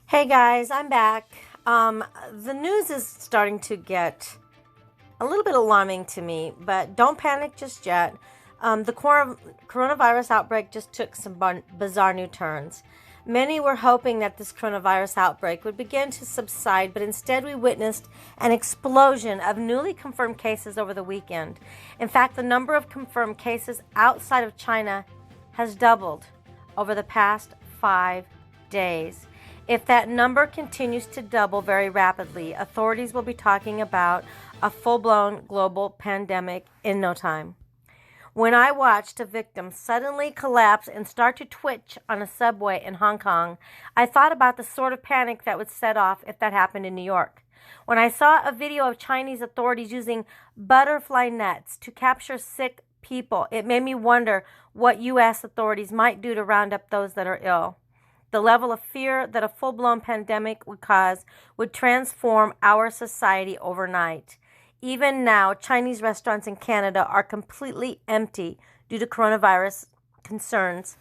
Hey guys, I'm back. The news is starting to get a little bit alarming to me, but don't panic just yet. The coronavirus outbreak just took some bizarre new turns. Many were hoping that this coronavirus outbreak would begin to subside, but instead we witnessed an explosion of newly confirmed cases over the weekend. In fact, the number of confirmed cases outside of China has doubled over the past 5 days. If that number continues to double very rapidly, authorities will be talking about a full-blown global pandemic in no time. When I watched a victim suddenly collapse and start to twitch on a subway in Hong Kong, I thought about the sort of panic that would set off if that happened in New York. When I saw a video of Chinese authorities using butterfly nets to capture sick people, it made me wonder what U.S. authorities might do to round up those that are ill. The level of fear that a full-blown pandemic would cause would transform our society overnight. Even now, Chinese restaurants in Canada are completely empty due to coronavirus concerns.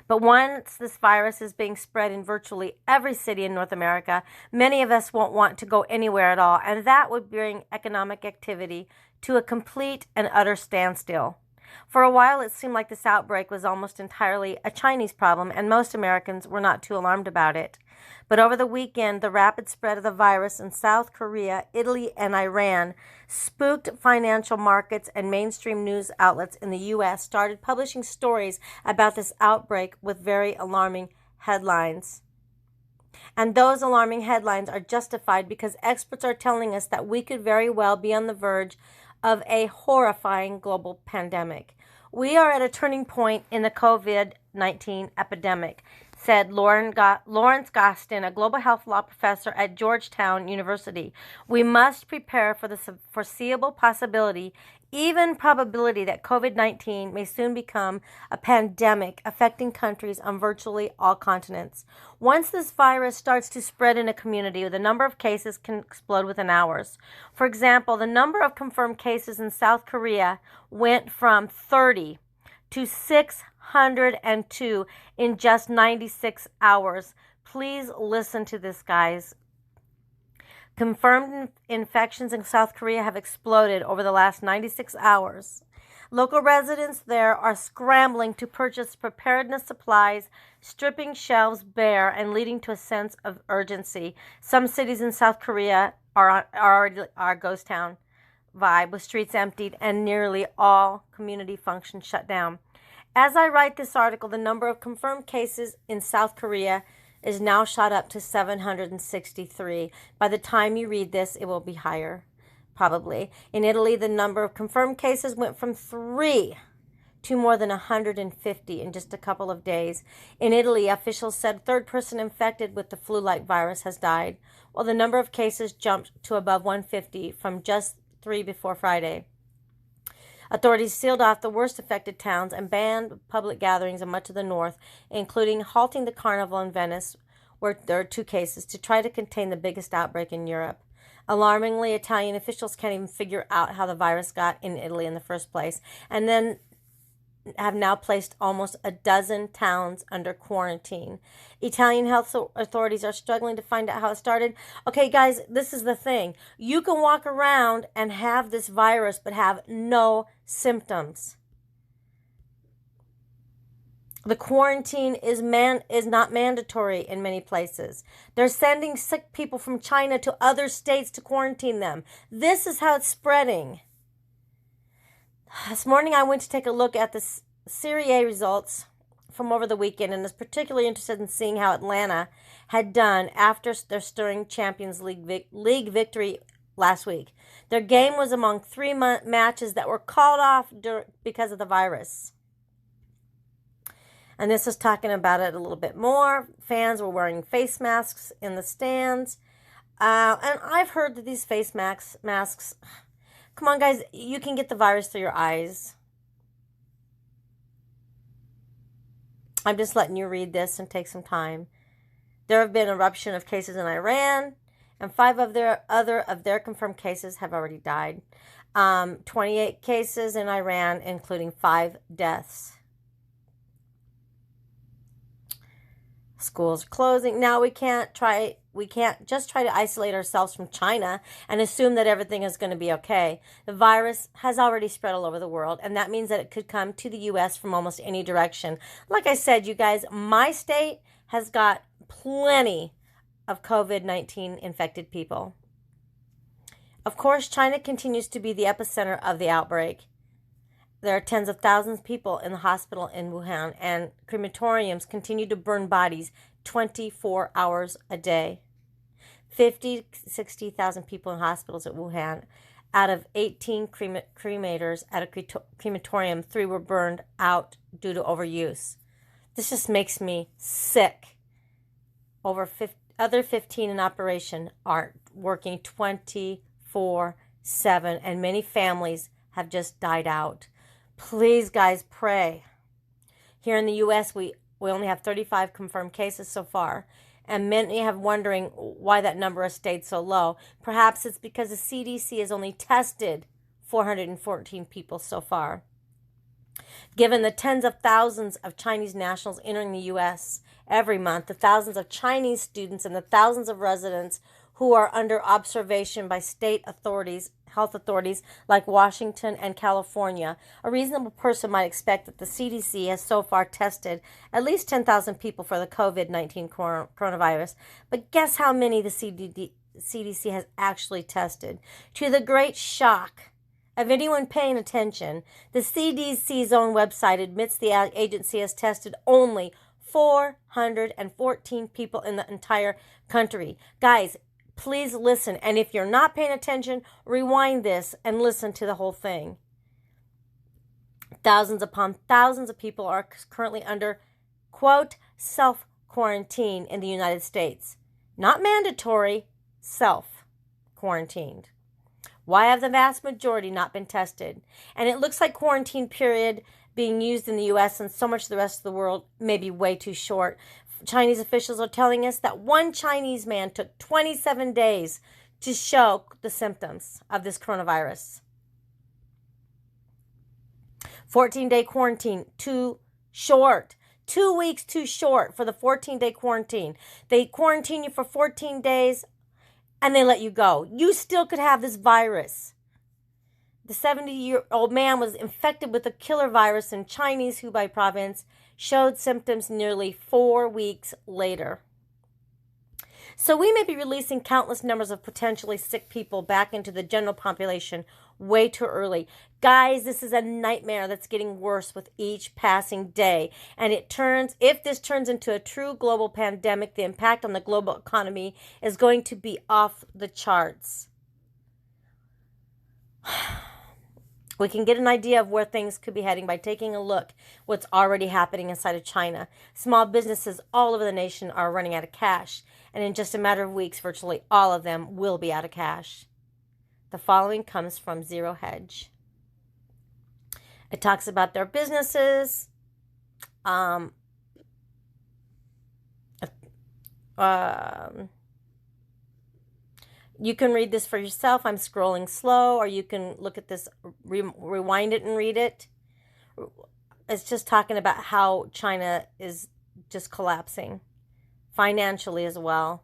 But once this virus is being spread in virtually every city in North America, many of us won't want to go anywhere at all, and that would bring economic activity to a complete and utter standstill. For a while, it seemed like this outbreak was almost entirely a Chinese problem, and most Americans were not too alarmed about it. But over the weekend, the rapid spread of the virus in South Korea, Italy, and Iran spooked financial markets, and mainstream news outlets in the U.S. started publishing stories about this outbreak with very alarming headlines. And those alarming headlines are justified because experts are telling us that we could very well be on the verge of a horrifying global pandemic. We are at a turning point in the COVID-19 epidemic, said Lawrence Gostin, a global health law professor at Georgetown University. We must prepare for the foreseeable possibility, even probability, that COVID-19 may soon become a pandemic affecting countries on virtually all continents. Once this virus starts to spread in a community, the number of cases can explode within hours. For example, the number of confirmed cases in South Korea went from 30 to 602 in just 96 hours. Please listen to this, guys. Confirmed infections in South Korea have exploded over the last 96 hours. Local residents there are scrambling to purchase preparedness supplies, stripping shelves bare and leading to a sense of urgency. Some cities in South Korea are already ghost town vibe, with streets emptied and nearly all community functions shut down. As I write this article, the number of confirmed cases in South Korea is now shot up to 763. By the time you read this, it will be higher, probably. In Italy, the number of confirmed cases went from 3 to more than 150 in just a couple of days. In Italy, officials said a third person infected with the flu-like virus has died, while the number of cases jumped to above 150 from just 3 before Friday. Authorities sealed off the worst affected towns and banned public gatherings in much of the north, including halting the carnival in Venice, where there are 2 cases, to try to contain the biggest outbreak in Europe. Alarmingly, Italian officials can't even figure out how the virus got in Italy in the first place, and then have now placed almost a dozen towns under quarantine. Italian health authorities are struggling to find out how it started. Okay, guys, this is the thing. You can walk around and have this virus but have no symptoms. The quarantine is not mandatory in many places. They're sending sick people from China to other states to quarantine them. This is how it's spreading. This morning I went to take a look at the Serie A results from over the weekend, and was particularly interested in seeing how Atlanta had done after their stirring Champions League victory last week. Their game was among 3 matches that were called off because of the virus. And this is talking about it a little bit more. Fans were wearing face masks in the stands. And I've heard that these face masks, come on, guys, you can get the virus through your eyes. I'm just letting you read this and take some time. There have been an eruption of cases in Iran, and 5 of their confirmed cases have already died. 28 cases in Iran, including 5 deaths. Schools are closing. Now we can't just try to isolate ourselves from China and assume that everything is going to be okay. The virus has already spread all over the world, and that means that it could come to the US from almost any direction. Like I said, you guys, my state has got plenty of COVID-19 infected people. Of course, China continues to be the epicenter of the outbreak. There are tens of thousands of people in the hospital in Wuhan, and crematoriums continue to burn bodies 24 hours a day. 60,000 people in hospitals at Wuhan. Out of 18 cremators at a crematorium, 3 were burned out due to overuse. This just makes me sick. Other 15 in operation are working 24/7, and many families have just died out. Please, guys, pray. Here in the U.S., we only have 35 confirmed cases so far, and many have wondering why that number has stayed so low. Perhaps it's because the CDC has only tested 414 people so far. Given the tens of thousands of Chinese nationals entering the U.S. every month, the thousands of Chinese students, and the thousands of residents who are under observation by state authorities, health authorities like Washington and California, a reasonable person might expect that the CDC has so far tested at least 10,000 people for the COVID-19 coronavirus. But guess how many the CDC has actually tested? To the great shock of anyone paying attention, the CDC's own website admits the agency has tested only 414 people in the entire country. Guys, please listen. And if you're not paying attention, rewind this and listen to the whole thing. Thousands upon thousands of people are currently under, quote, self-quarantine in the United States. Not mandatory, self-quarantined. Why have the vast majority not been tested? And it looks like quarantine period being used in the U.S. and so much of the rest of the world may be way too short. Chinese officials are telling us that one Chinese man took 27 days to show the symptoms of this coronavirus. 14-day quarantine, too short. 2 weeks too short for the 14-day quarantine. They quarantine you for 14 days and they let you go. You still could have this virus. The 70-year-old man was infected with a killer virus in Chinese Hubei province, showed symptoms nearly 4 weeks later. So we may be releasing countless numbers of potentially sick people back into the general population way too early. Guys, this is a nightmare that's getting worse with each passing day. And if this turns into a true global pandemic, the impact on the global economy is going to be off the charts. We can get an idea of where things could be heading by taking a look what's already happening inside of China. Small businesses all over the nation are running out of cash, and in just a matter of weeks, virtually all of them will be out of cash. The following comes from Zero Hedge. It talks about their businesses, you can read this for yourself. I'm scrolling slow, or you can look at this, rewind it and read it. It's just talking about how China is just collapsing financially as well.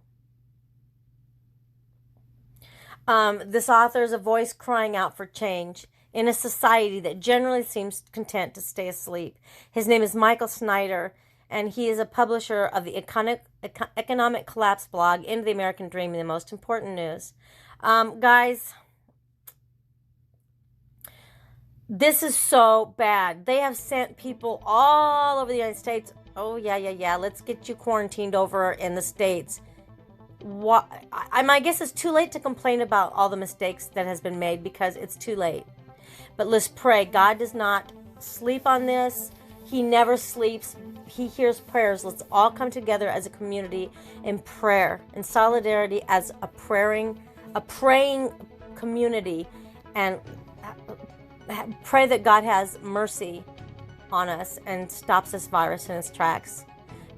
This author is a voice crying out for change in a society that generally seems content to stay asleep. His name is Michael Snyder, and he is a publisher of the Economic Collapse blog, Into the American Dream, and the Most Important News. Guys, this is so bad. They have sent people all over the United States. Oh, yeah. Let's get you quarantined over in the States. I guess it's too late to complain about all the mistakes that has been made because it's too late. But let's pray. God does not sleep on this. He never sleeps. He hears prayers. Let's all come together as a community in prayer, in solidarity, as a praying community, and pray that God has mercy on us and stops this virus in its tracks.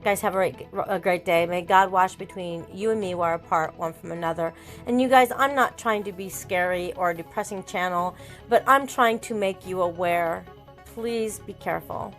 Guys, have a great day. May God wash between you and me who are apart one from another. And you guys, I'm not trying to be scary or a depressing channel, but I'm trying to make you aware. Please be careful.